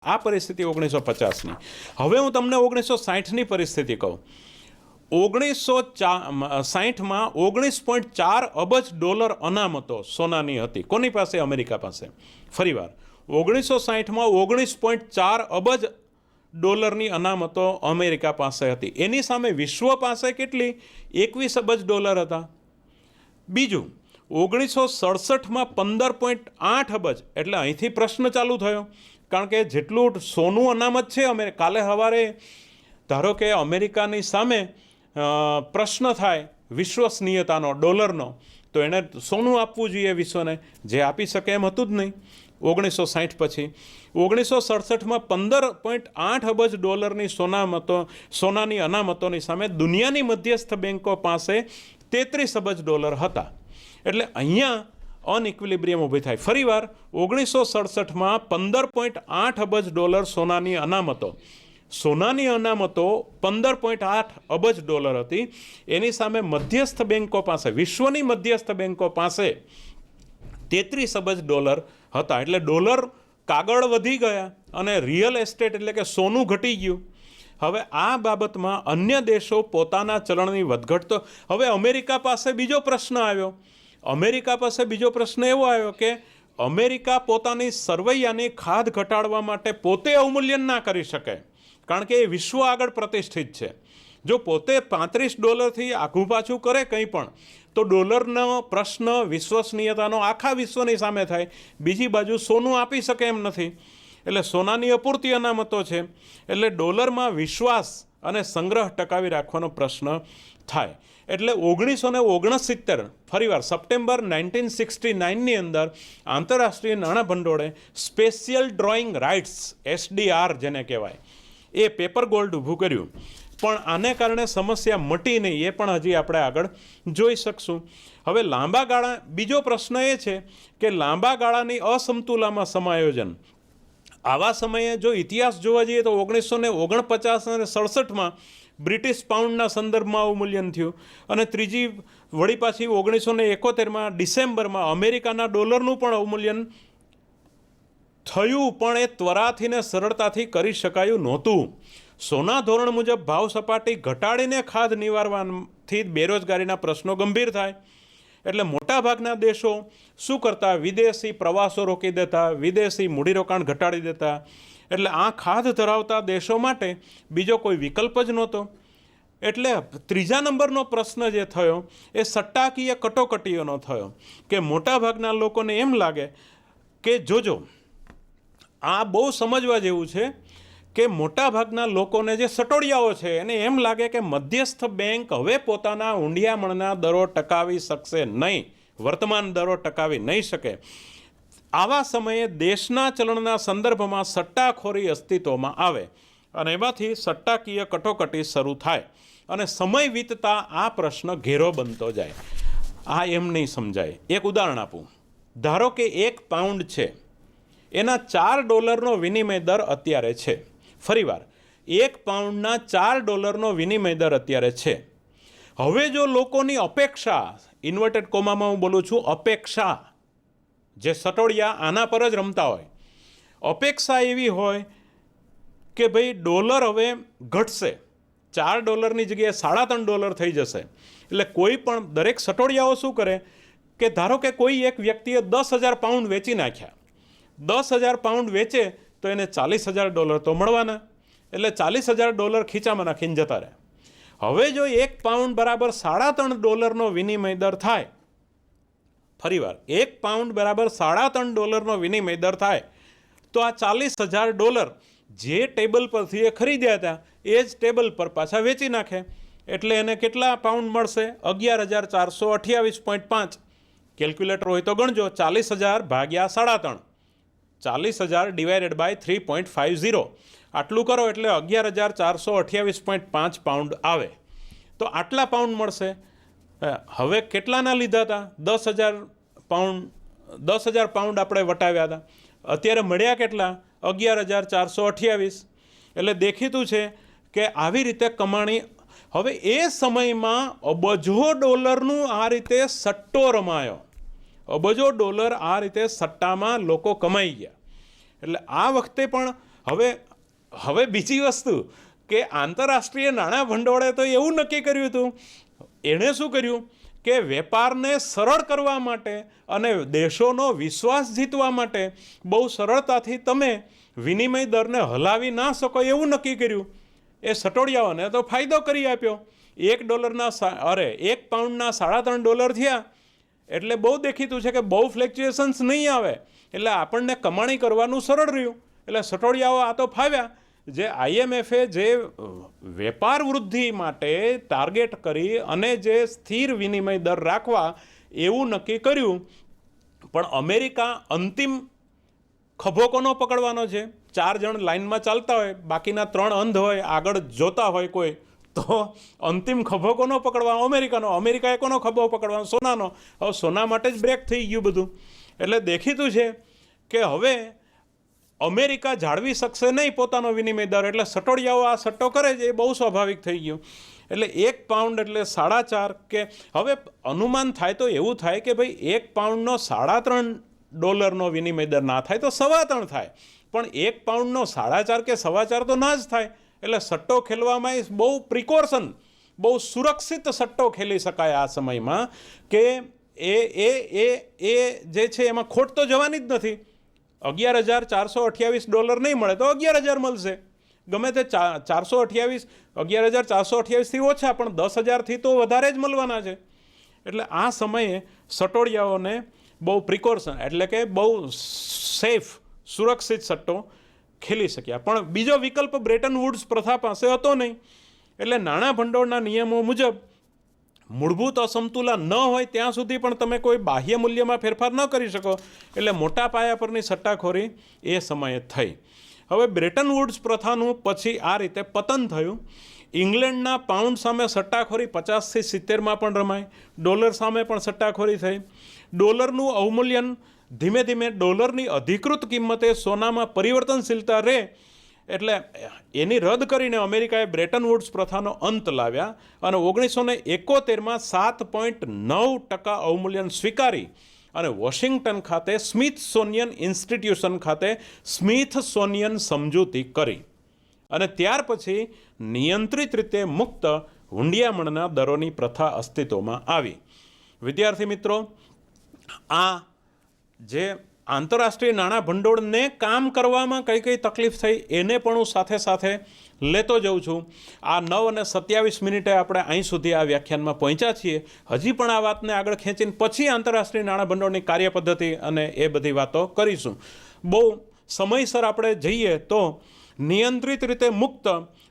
આ પરિસ્થિતિ 1950ની. હવે હું તમને 1960ની પરિસ્થિતિ કહું. 1960માં 19.4 અબજ ડોલર અનામતો સોનાની હતી. કોની પાસે? અમેરિકા પાસે. ફરીવાર 1960માં 19.4 અબજ ડોલરની અનામતો અમેરિકા પાસે હતી. એની સામે વિશ્વ પાસે કેટલી? 21 અબજ ડોલર હતા. બીજું 1967માં 15.8 અબજ. એટલે અહીંથી પ્રશ્ન ચાલુ થયો, કારણ કે જેટલું સોનું અનામત છે કાલે સવારે ધારો કે અમેરિકાની સામે પ્રશ્ન થાય વિશ્વસનીયતાનો, ડોલરનો, તો એણે સોનું આપવું જોઈએ વિશ્વને, જે આપી શકે એમ હતું જ નહીં 1960 પછી. 1967માં 15.8 અબજ ડોલરની સોનાની અનામતોની સામે દુનિયાની મધ્યસ્થ બેન્કો પાસે 33 અબજ ડોલર હતા. એટલે અહીંયા અનઇક્વિલિબ્રિયમ ઊભી થાય. ફરીવાર 1967માં 15.8 અબજ ડોલર સોનાની અનામતો 15.8 અબજ ડોલર હતી. એની સામે મધ્યસ્થ બેન્કો પાસે, વિશ્વની મધ્યસ્થ બેન્કો પાસે 33 અબજ ડોલર હતા. એટલે ડોલર કાગળ વધી ગયા અને રિયલ એસ્ટેટ એટલે કે સોનું ઘટી ગયું. હવે આ બાબતમાં અન્ય દેશો પોતાના ચલણની વધઘટ તો હવે અમેરિકા પાસે બીજો પ્રશ્ન આવ્યો. અમેરિકા પાસે બીજો પ્રશ્ન એવો આવ્યો કે અમેરિકા પોતાની સરવૈયાની ખાધ ઘટાડવા માટે પોતે અવમૂલ્યન ના કરી શકે, કારણ કે એ વિશ્વ આગળ પ્રતિષ્ઠિત છે. જો પોતે $35થી આઘું પાછું કરે કંઈ પણ, તો ડોલરનો પ્રશ્ન વિશ્વસનીયતાનો આખા વિશ્વની સામે થાય. બીજી બાજુ સોનું આપી શકે એમ નથી, એટલે સોનાની અપૂરતી અનામતો છે. એટલે ડોલરમાં વિશ્વાસ અને સંગ્રહ ટકાવી રાખવાનો પ્રશ્ન થાય. એટલે 1969 ફરીવાર સપ્ટેમ્બર 1969ની અંદર આંતરરાષ્ટ્રીય નાણાં ભંડોળે સ્પેશિયલ ડ્રોઈંગ રાઇટ્સ SDR જેને કહેવાય એ પેપર ગોલ્ડ ઊભું કર્યું. પણ આને કારણે સમસ્યા મટી નહીં, એ પણ હજી આપણે આગળ જોઈ શકશું. હવે લાંબા ગાળા બીજો પ્રશ્ન એ છે કે લાંબા ગાળાની અસમતુલામાં સમાયોજન. આવા સમયે જો ઇતિહાસ જોવા જઈએ તો 1949 અને 67માં બ્રિટિશ પાઉન્ડના સંદર્ભમાં અવમૂલ્યન થયું, અને ત્રીજી વળી પાછી 1971માં ડિસેમ્બરમાં અમેરિકાના ડોલરનું પણ અવમૂલ્યન થયું, પણ એ ત્વરાથી ને સરળતાથી કરી શકાયું નહોતું. સોના ધોરણ મુજબ ભાવ સપાટી ઘટાડીને ખાધ નિવારવાથી બેરોજગારીના પ્રશ્નો ગંભીર થાય. એટલે મોટાભાગના દેશો શું કરતા? વિદેશી પ્રવાસો રોકી દેતા, વિદેશી મૂડીરોકાણ ઘટાડી દેતા. એટલે આ ખાધ ધરાવતા દેશો માટે બીજો કોઈ વિકલ્પ જ નહોતો. એટલે ત્રીજા નંબરનો પ્રશ્ન જે થયો એ સટ્ટાકીય કટોકટીઓનો થયો કે મોટાભાગના લોકોને એમ લાગે કે જોજો, આ બહુ સમજવા જેવું છે કે મોટાભાગના લોકોને જે સટોડિયાઓ છે એને એમ લાગે કે મધ્યસ્થ બેંક હવે પોતાના ઊંડિયામણના દરો ટકાવી શકશે નહીં, વર્તમાન દરો ટકાવી નહીં શકે. આવા સમયે દેશના ચલણના સંદર્ભમાં સટ્ટાખોરી અસ્તિત્વમાં આવે અને એમાંથી સટ્ટાકીય કટોકટી શરૂ થાય, અને સમય વીતતા આ પ્રશ્ન ઘેરો બનતો જાય. આ એમ નહીં સમજાય. એક ઉદાહરણ આપું. ધારો કે 1 પાઉન્ડ છે, એના $4 વિનિમય દર અત્યારે છે. ફરીવાર 1 પાઉન્ડના $4 વિનિમય દર અત્યારે છે. હવે જો લોકોની અપેક્ષા, ઇન્વર્ટેડ કોમામાં હું બોલું છું, અપેક્ષા, જે સટોડિયા આના પર જ રમતા હોય, અપેક્ષા એવી હોય કે ભાઈ ડોલર હવે ઘટશે, $4ની જગ્યાએ $3.5 થઈ જશે. એટલે કોઈ પણ દરેક સટોડિયાઓ શું કરે કે ધારો કે કોઈ એક વ્યક્તિએ 10,000 પાઉન્ડ વેચી નાખ્યા, 10,000 પાઉન્ડ વેચે તો એને $40,000 તો મળવાના. એટલે $40,000 ખીચામાં નાખીને જતા રહે. હવે જો 1 પાઉન્ડ બરાબર $3.5નો વિનિમય દર થાય, ફરીવાર 1 પાઉન્ડ બરાબર $3.5નો વિનિમય દર થાય, તો આ $40,000 જે ટેબલ પરથી એ ખરીદ્યા હતા એ જ ટેબલ પર પાછા વેચી નાખે. એટલે એને કેટલા પાઉન્ડ મળશે? 11,428.5. કેલ્ક્યુલેટર હોય તો ગણજો. 40,000 ભાગ્યા 3.5, 40,000 ડિવાઇડેડ બાય 3.50, આટલું કરો એટલે 11,428.5 પાઉન્ડ આવે. તો આટલા પાઉન્ડ મળશે. હવે કેટલાના લીધા હતા? 10,000 પાઉન્ડ આપણે વટાવ્યા હતા. અત્યારે મળ્યા કેટલા? 11,428. એટલે દેખીતું છે કે આવી રીતે કમાણી. હવે એ સમયમાં અબજો ડોલરનું આ રીતે સટ્ટો રમાયો, અબજો ડોલર આ રીતે સટ્ટામાં લોકો કમાઈ ગયા. એટલે આ વખતે પણ હવે બીજી વસ્તુ કે આંતરરાષ્ટ્રીય નાણાં ભંડોળે તો એવું નક્કી કર્યું હતું, એણે શું કર્યું કે વેપારને સરળ કરવા માટે અને દેશોનો વિશ્વાસ જીતવા માટે બહુ સરળતાથી તમે વિનિમય દરને હલાવી ના શકો એવું નક્કી કર્યું. એ સટોડિયાઓને તો ફાયદો કરી આપ્યો. $1 પાઉન્ડના $3.5 થયા એટલે બહુ દેખીતું છે કે બહુ ફ્લેક્ચ્યુએશન્સ નહીં આવે, એટલે આપણને કમાણી કરવાનું સરળ રહ્યું. એટલે સટોડિયાઓ આ તો ફાવ્યા. જે IMFએ જે વેપાર વૃદ્ધિ માટે ટાર્ગેટ કરી અને જે સ્થિર વિનિમય દર રાખવા એવું નક્કી કર્યું, પણ અમેરિકા અંતિમ ખભો કોનો પકડવાનો છે? 4 જણ લાઇનમાં ચાલતા હોય, બાકીના 3 અંધ હોય, આગળ જોતા હોય કોઈ, તો અંતિમ ખભો કોનો પકડવાનો? અમેરિકાનો. અમેરિકાએ કોનો ખભો પકડવાનો? સોનાનો. હવે સોના માટે જ બ્રેક થઈ ગયું બધું. એટલે દેખીતું છે કે હવે અમેરિકા જાળવી શકશે નહીં પોતાનો વિનિમય દર, એટલે સટોડિયાઓ આ સટ્ટો કરે છે એ બહુ સ્વાભાવિક થઈ ગયું. એટલે 1 પાઉન્ડ એટલે 4.5 કે હવે અનુમાન થાય તો એવું થાય કે ભાઈ 1 પાઉન્ડનો $3.5 વિનિમય દર ના થાય તો 3.25 થાય, પણ 1 પાઉન્ડનો 4.5 કે 4.25 તો ના જ થાય. એટલે સટ્ટો ખેલવામાં બહુ પ્રિકોશન, બહુ સુરક્ષિત સટ્ટો ખેલી શકાય આ સમયમાં કે એ જે છે એમાં ખોટ તો જવાની જ નથી. $11,428 નહીં મળે તો 11,000 મળશે, ગમે તે 11,428થી ઓછા, પણ 10,000થી તો વધારે જ મળવાના છે. એટલે આ સમયે સટોડિયાઓને બહુ પ્રિકોશન એટલે કે બહુ સેફ, સુરક્ષિત સટ્ટો ખેલી શક્યા. પણ બીજો વિકલ્પ બ્રેટન વુડ્સ પ્રથા પાસે હતો નહીં. એટલે નાણાં ભંડોળના નિયમો મુજબ મૂળભૂત અસમતુલા ન હોય ત્યાં સુધી પણ તમે કોઈ બાહ્ય મૂલ્યમાં ફેરફાર ન કરી શકો. એટલે મોટા પાયા પરની સટ્ટાખોરી એ સમયે થઈ. હવે બ્રેટન વુડ્સ પ્રથાનું પછી આ રીતે પતન થયું. ઇંગ્લેન્ડના પાઉન્ડ સામે સટ્ટાખોરી 50થી 70માં પણ રમાય. ડોલર સામે પણ સટ્ટાખોરી થઈ. ડોલરનું અવમૂલ્યન ધીમે ધીમે ડોલરની અધિકૃત કિંમતે સોનામાં પરિવર્તનશીલતા રહે એટલે એની રદ કરીને અમેરિકાએ બ્રેટન વુડ્સ પ્રથાનો અંત લાવ્યા અને 1971માં 7.9% અવમૂલ્યન સ્વીકારી અને વોશિંગ્ટન ખાતે સ્મિથસોનિયન ઇન્સ્ટિટ્યુશન ખાતે સ્મિથસોનિયન સમજૂતી કરી. અને ત્યાર પછી નિયંત્રિત રીતે મુક્ત હુંડિયામણના દરોની પ્રથા અસ્તિત્વમાં આવી. વિદ્યાર્થી મિત્રો, આ જે આંતરરાષ્ટ્રીય નાણાં ભંડોળને કામ કરવામાં કઈ કઈ તકલીફ થઈ એને પણ હું સાથે સાથે લેતો જઉં છું. આ 9:27 આપણે અહીં સુધી આ વ્યાખ્યાનમાં પહોંચ્યા છીએ. હજી પણ આ વાતને આગળ ખેંચીને પછી આંતરરાષ્ટ્રીય નાણાં ભંડોળની કાર્યપદ્ધતિ અને એ બધી વાતો કરીશું. બહુ સમયસર આપણે જઈએ તો નિયંત્રિત રીતે મુક્ત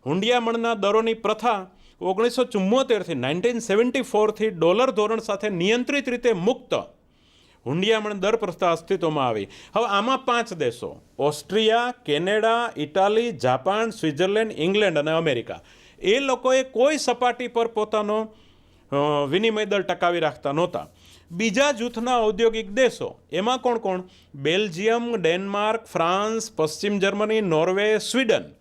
હુંડિયામણના દરોની પ્રથા 1974થી 1974થી ડોલર ધોરણ સાથે નિયંત્રિત રીતે મુક્ત હુંડિયામણ દર પ્રથા અસ્તિત્વમાં આવી. હવે આમાં 5 દેશો Austria, Canada, Italy, Japan, Switzerland, England અને અમેરિકા, એ લોકોએ કોઈ સપાટી પર પોતાનો વિનિમય દર ટકાવી રાખતા નહોતા. બીજા જૂથના ઔદ્યોગિક દેશો એમાં કોણ કોણ? બેલ્જિયમ, ડેનમાર્ક, ફ્રાન્સ, પશ્ચિમ જર્મની, નોર્વે, સ્વીડન.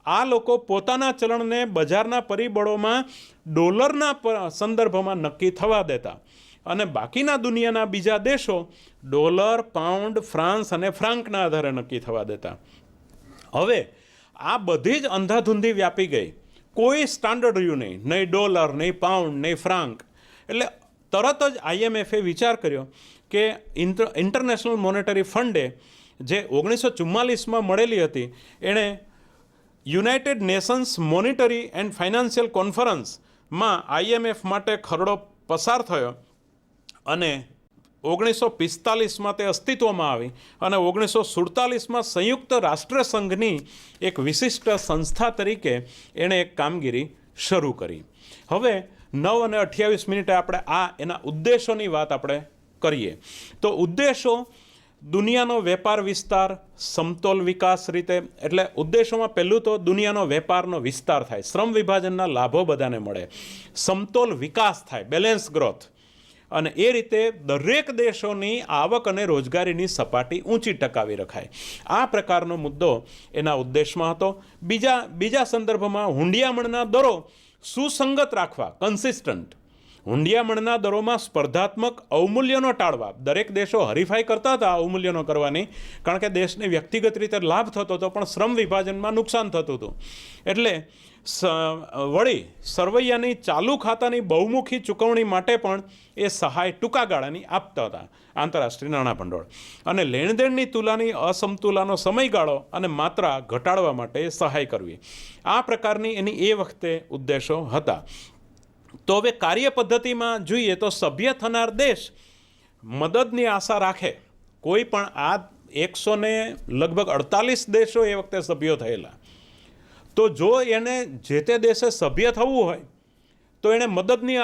આ લોકો પોતાના ચલણને બજારના પરિબળોમાં ડોલરના સંદર્ભમાં નક્કી થવા દેતા અને બાકીના દુનિયાના બીજા દેશો ડોલર, પાઉન્ડ, ફ્રાન્સ અને ફ્રાંકના આધારે નક્કી થવા દેતા. હવે આ બધી જ અંધાધૂંધી વ્યાપી ગઈ. કોઈ સ્ટાન્ડર્ડ રહ્યું નહીં, નહીં ડોલર, નહીં પાઉન્ડ, નહીં ફ્રાંક. એટલે તરત જ IMFએ વિચાર કર્યો કે ઇન્ટરનેશનલ મોનેટરી ફંડે જે 1944માં મળેલી હતી, એણે United Nations monetary and financial કોન્ફરન્સમાં IMF માટે ખરડો પસાર થયો અને 1945માં તે અસ્તિત્વમાં આવી અને 1947માં સંયુક્ત રાષ્ટ્રસંઘની એક વિશિષ્ટ સંસ્થા તરીકે એણે એક કામગીરી શરૂ કરી. હવે 9:28 આપણે એના ઉદ્દેશોની વાત આપણે કરીએ તો ઉદ્દેશો દુનિયાનો વેપાર વિસ્તાર, સમતોલ વિકાસ રીતે, એટલે ઉદ્દેશોમાં પહેલું તો દુનિયાનો વેપારનો વિસ્તાર થાય, શ્રમ વિભાજનના લાભો બધાને મળે, સમતોલ વિકાસ થાય, બેલેન્સ ગ્રોથ, અને એ રીતે દરેક દેશોની આવક અને રોજગારીની સપાટી ઊંચી ટકાવી રખાય. આ પ્રકારનો મુદ્દો એના ઉદ્દેશમાં હતો. બીજા સંદર્ભમાં હુંડિયામણના દરો સુસંગત રાખવા, કન્સિસ્ટન્ટ. હુંડિયામણના દરોમાં સ્પર્ધાત્મક અવમૂલ્યનો ટાળવા. દરેક દેશો હરીફાઈ કરતા હતા અવમૂલ્યનો કરવાની, કારણ કે દેશને વ્યક્તિગત રીતે લાભ થતો હતો, પણ શ્રમ વિભાજનમાં નુકસાન થતું હતું. એટલે વળી સરવૈયાની ચાલુ ખાતાની બહુમુખી ચૂકવણી માટે પણ એ સહાય ટૂંકા ગાળાની આપતા હતા આંતરરાષ્ટ્રીય નાણાં ભંડોળ. અને લેણદેણની તુલાની અસમતુલાનો સમયગાળો અને માત્રા ઘટાડવા માટે સહાય કરવી. આ પ્રકારની એની એ વખતે ઉદ્દેશો હતા. તો હવે કાર્ય પદ્ધતિમાં જોઈએ તો સભ્ય થનાર દેશ મદદની આશા રાખે. કોઈ પણ આ 148 દેશો એ વખતે સભ્યો થયેલા, તો જો એને જે તે દેશે સભ્ય થવું હોય તો એણે મદદની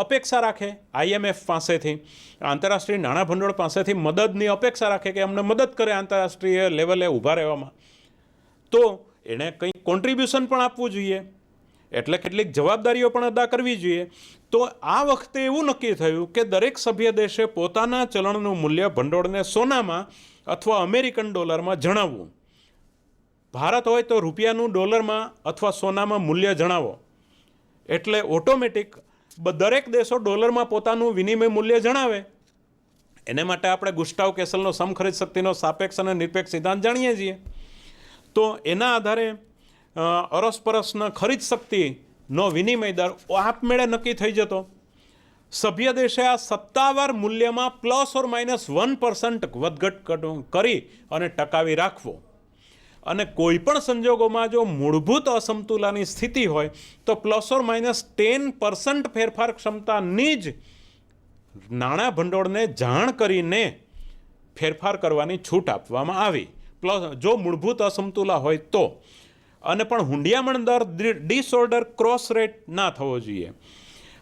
અપેક્ષા રાખે. IMF પાસેથી, આંતરરાષ્ટ્રીય નાણાં ભંડોળ પાસેથી મદદની અપેક્ષા રાખે કે અમને મદદ કરે આંતરરાષ્ટ્રીય લેવલે ઊભા રહેવામાં. તો એણે કંઈક કોન્ટ્રીબ્યુશન પણ આપવું જોઈએ, એટલે કેટલીક જવાબદારીઓ પણ અદા કરવી જોઈએ. તો આ વખતે એવું નક્કી થયું કે દરેક સભ્ય દેશે પોતાના ચલણનું મૂલ્ય ભંડોળને સોનામાં અથવા અમેરિકન ડોલરમાં જણાવવું. ભારત હોય તો રૂપિયાનું ડોલરમાં અથવા સોનામાં મૂલ્ય જણાવો. એટલે ઓટોમેટિક દરેક દેશો ડોલરમાં પોતાનું વિનિમય મૂલ્ય જણાવે. એને માટે આપણે ગુસ્ટાવ કેસલનો સમખરીદ શક્તિનો સાપેક્ષ અને નિરપેક્ષ સિદ્ધાંત જાણીએ છીએ. તો એના આધારે અરસપરસના ખરીદ શક્તિનો વિનિમય દર આપમેળે નક્કી થઈ જતો. સભ્ય દેશે આ સત્તાવાર મૂલ્યમાં ±1% વધઘટ કરી અને ટકાવી રાખવો. અને કોઈ પણ સંજોગોમાં જો મૂળભૂત અસમતુલાની સ્થિતિ હોય તો ±10% ફેરફાર ક્ષમતાની જ નાણાં ભંડોળને જાણ કરીને ફેરફાર કરવાની છૂટ આપવામાં આવી, જો મૂળભૂત અસમતુલા હોય તો. અને પણ હુંડિયામણ દર ડિસઓર્ડર ક્રોસ રેટ ના થવો જોઈએ.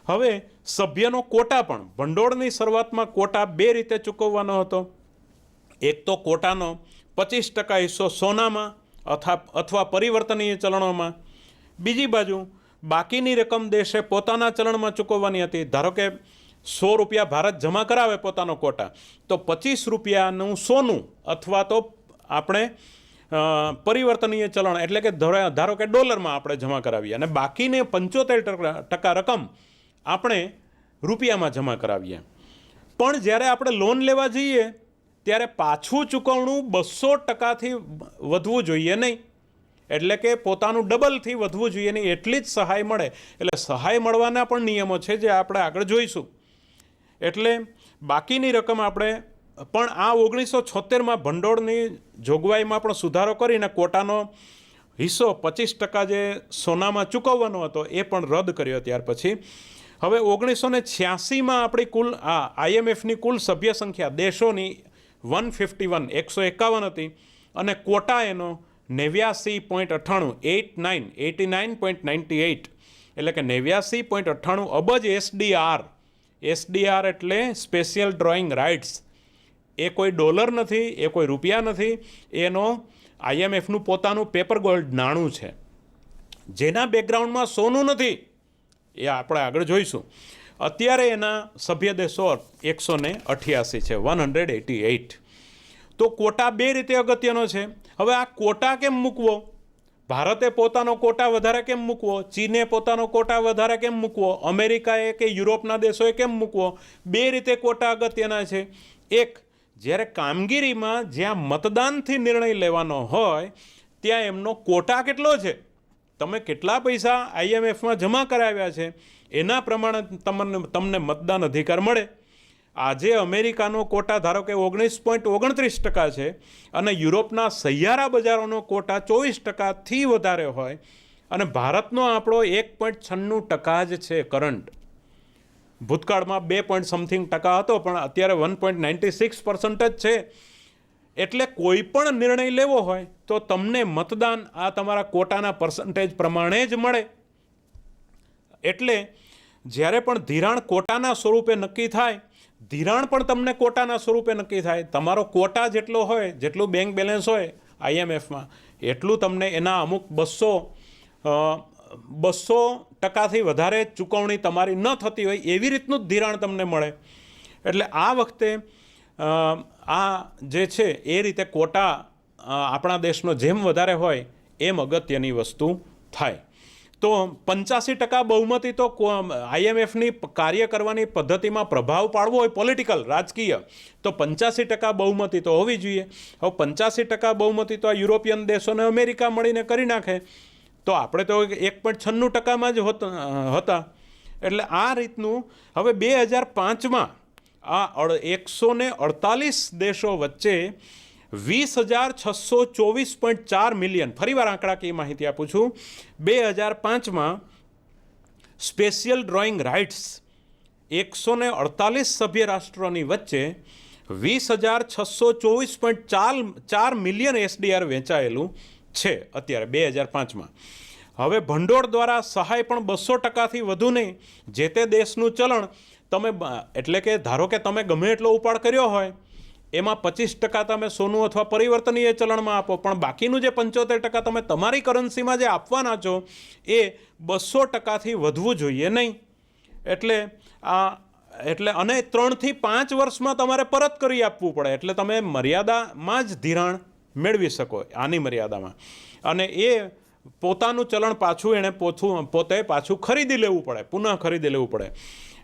હવે સભ્યનો કોટા પણ ભંડોળની શરૂઆતમાં કોટા બે રીતે ચૂકવવાનો હતો. એક તો કોટાનો 25% હિસ્સો સોનામાં અથવા પરિવર્તનીય ચલણોમાં. બીજી બાજુ બાકીની રકમ દેશે પોતાના ચલણમાં ચૂકવવાની હતી. ધારો કે 100 રૂપિયા ભારત જમા કરાવે પોતાનો કોટા, તો 25 રૂપિયાનું સોનું અથવા તો આપણે પરિવર્તનીય ચલણ એટલે કે ધારો કે ડોલરમાં આપણે જમા કરાવીએ, અને બાકીને 75% રકમ આપણે રૂપિયામાં જમા કરાવીએ. પણ જ્યારે આપણે લોન લેવા જઈએ ત્યારે પાછું ચૂકવણું 200%થી વધવું જોઈએ નહીં. એટલે કે પોતાનું ડબલથી વધવું જોઈએ નહીં, એટલી જ સહાય મળે. એટલે સહાય મળવાના પણ નિયમો છે જે આપણે આગળ જોઈશું. એટલે બાકીની રકમ આપણે પણ આ 1976માં ભંડોળની જોગવાઈમાં પણ સુધારો કરીને કોટાનો હિસ્સો 25% જે સોનામાં ચૂકવવાનો હતો એ પણ રદ કર્યો. ત્યાર પછી હવે 1986માં આપણી કુલ IMFની કુલ સભ્ય સંખ્યા દેશોની 151 હતી, અને કોટા એનો 89.98 એટલે કે 89.98 અબજ SDR એટલે સ્પેશિયલ ડ્રોઈંગ રાઇટ્સ. એ કોઈ ડોલર નથી, એ કોઈ રૂપિયા નથી, એનો IMFનું પોતાનું પેપર ગોલ્ડ નાણું છે, જેના બેકગ્રાઉન્ડમાં સોનું નથી. એ આપણે આગળ જોઈશું. અત્યારે એના સભ્ય દેશો 188 છે, 188. તો કોટા બે રીતે અગત્યનો છે. હવે આ કોટા કેમ મૂકવો? ભારતે પોતાનો કોટા વધારે કેમ મૂકવો? ચીને પોતાનો કોટા વધારે કેમ મૂકવો? અમેરિકાએ કે યુરોપના દેશોએ કેમ મૂકવો? બે રીતે કોટા અગત્યના છે. એક, જ્યારે કામગીરીમાં જ્યાં મતદાનથી નિર્ણય લેવાનો હોય ત્યાં એમનો કોટા કેટલો છે, તમે કેટલા પૈસા IMFમાં જમા કરાવ્યા છે, એના પ્રમાણે તમને મતદાન અધિકાર મળે. આજે અમેરિકાનો કોટા ધારો કે 19.29% છે, અને યુરોપના સહિયારા બજારોનો કોટા 24%થી વધારે હોય, અને ભારતનો આપણો 1.96% જ છે કરંટ. ભૂતકાળમાં 2.something% હતો, પણ અત્યારે 1.96% જ છે. એટલે કોઈ પણ નિર્ણય લેવો હોય તો તમને મતદાન આ તમારા કોટાના પર્સન્ટેજ પ્રમાણે જ મળે. એટલે જ્યારે પણ ધિરાણ કોટાના સ્વરૂપે નક્કી થાય, ધિરાણ પણ તમને કોટાના સ્વરૂપે નક્કી થાય. તમારો કોટા જેટલો હોય, જેટલું બેંક બેલેન્સ હોય IMFમાં, એટલું તમને એના અમુક 200%થી વધારે ચૂકવણી તમારી ન થતી હોય એવી રીતનું જ ધિરાણ તમને મળે. એટલે આ વખતે આ જે છે એ રીતે કોટા આપણા દેશનો જેમ વધારે હોય એમ અગત્યની વસ્તુ થાય. તો 85% બહુમતી તો IMFની કાર્ય કરવાની પદ્ધતિમાં પ્રભાવ પાડવો હોય પોલિટિકલ રાજકીય તો 85% બહુમતી તો હોવી જોઈએ. હવે 85% બહુમતી તો આ યુરોપિયન દેશોને અમેરિકા મળીને કરી નાખે, તો આપણે તો 1.96%માં જ હતા. એટલે આ રીતનું હવે 2005માં આ 148 દેશો વચ્ચે 20,624.4 મિલિયન, ફરીવાર આંકડાકીય માહિતી આપું છું, 2005માં સ્પેશિયલ ડ્રોઈંગ રાઇટ્સ 148 સભ્ય રાષ્ટ્રોની વચ્ચે 20,624.4 મિલિયન SDR વેચાયેલું છે અત્યારે 2005માં. હવે ભંડોળ દ્વારા સહાય પણ 200%થી વધુ નહીં. જે તે દેશનું ચલણ તમે, એટલે કે ધારો કે તમે ગમે એટલો ઉપાડ કર્યો હોય એમાં 25% તમે સોનું અથવા પરિવર્તનીય ચલણમાં આપો, પણ બાકીનું જે 75% તમે તમારી કરન્સીમાં જે આપવાના છો એ 200%થી વધવું જોઈએ નહીં. એટલે અને 3 થી 5 વર્ષમાં તમારે પરત કરી આપવું પડે, એટલે તમે મર્યાદામાં જ ધિરાણ મેળવી શકો, આની મર્યાદામાં. અને એ પોતાનું ચલણ પાછું એણે પોતે પાછું ખરીદી લેવું પડે, પુનઃ ખરીદી લેવું પડે.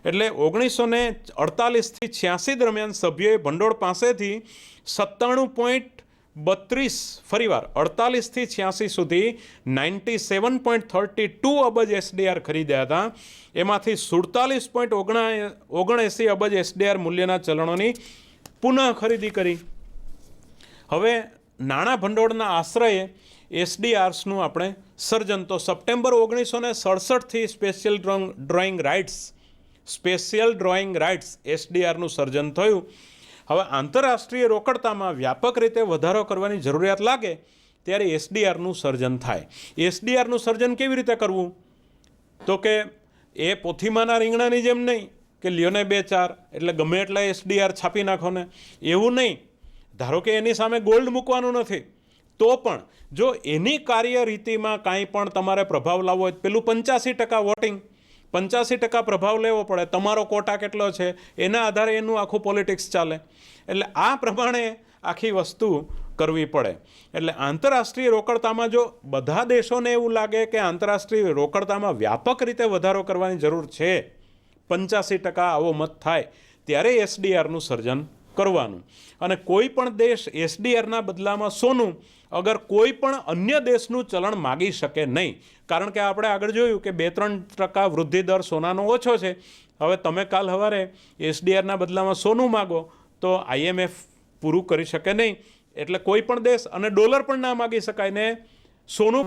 એટલે 1948થી 86 દરમિયાન સભ્યોએ ભંડોળ પાસેથી 97.32, ફરીવાર 48થી 86 સુધી 97.32 અબજ SDR ખરીદ્યા હતા. એમાંથી 47.79 અબજ SDR મૂલ્યના ચલણોની પુનઃ ખરીદી કરી. હવે નાણાં ભંડોળના આશ્રયે SDRsનું આપણે સર્જન, તો સપ્ટેમ્બર 1967થી સ્પેશિયલ ડ્રોઈંગ રાઇટ્સ SDRનું સર્જન થયું. હવે આંતરરાષ્ટ્રીય રોકડતામાં વ્યાપક રીતે વધારો કરવાની જરૂરિયાત લાગે ત્યારે SDRનું સર્જન થાય. SDRનું સર્જન કેવી રીતે કરવું? તો કે એ પોથીમાના રીંગણાની જેમ નહીં કે લ્યોને 2-4 એટલે ગમે એટલા SDR છાપી નાખો ને, એવું નહીં. ધારો કે એની સામે ગોલ્ડ મૂકવાનું નથી, તો પણ જો એની કાર્યરીતિમાં કાંઈ પણ તમારે પ્રભાવ લાવવો હોય, પેલું 85% વોટિંગ, 85% પ્રભાવ લેવો પડે, તમારો કોટા કેટલો છે એના આધારે એનું આખું પોલિટિક્સ ચાલે. એટલે આ પ્રમાણે આખી વસ્તુ કરવી પડે. એટલે આંતરરાષ્ટ્રીય રોકડતામાં જો બધા દેશોને એવું લાગે કે આંતરરાષ્ટ્રીય રોકડતામાં વ્યાપક રીતે વધારો કરવાની જરૂર છે, 85% આવો મત થાય ત્યારે SDRનું સર્જન કરવાનું. અને કોઈ પણ દેશ SDRના બદલામાં સોનું અગર કોઈ પણ અન્ય દેશનું ચલણ માગી શકે નહીં, કારણ કે આપણે આગળ જોયું કે 2-3% વૃદ્ધિ દર સોનાનો ઓછો છે. હવે તમે કાલ સવારે SDRના બદલામાં સોનું માગો તો IMF પૂરું કરી શકે નહીં. એટલે કોઈ પણ દેશ, અને ડોલર પણ ના માગી શકાય ને સોનું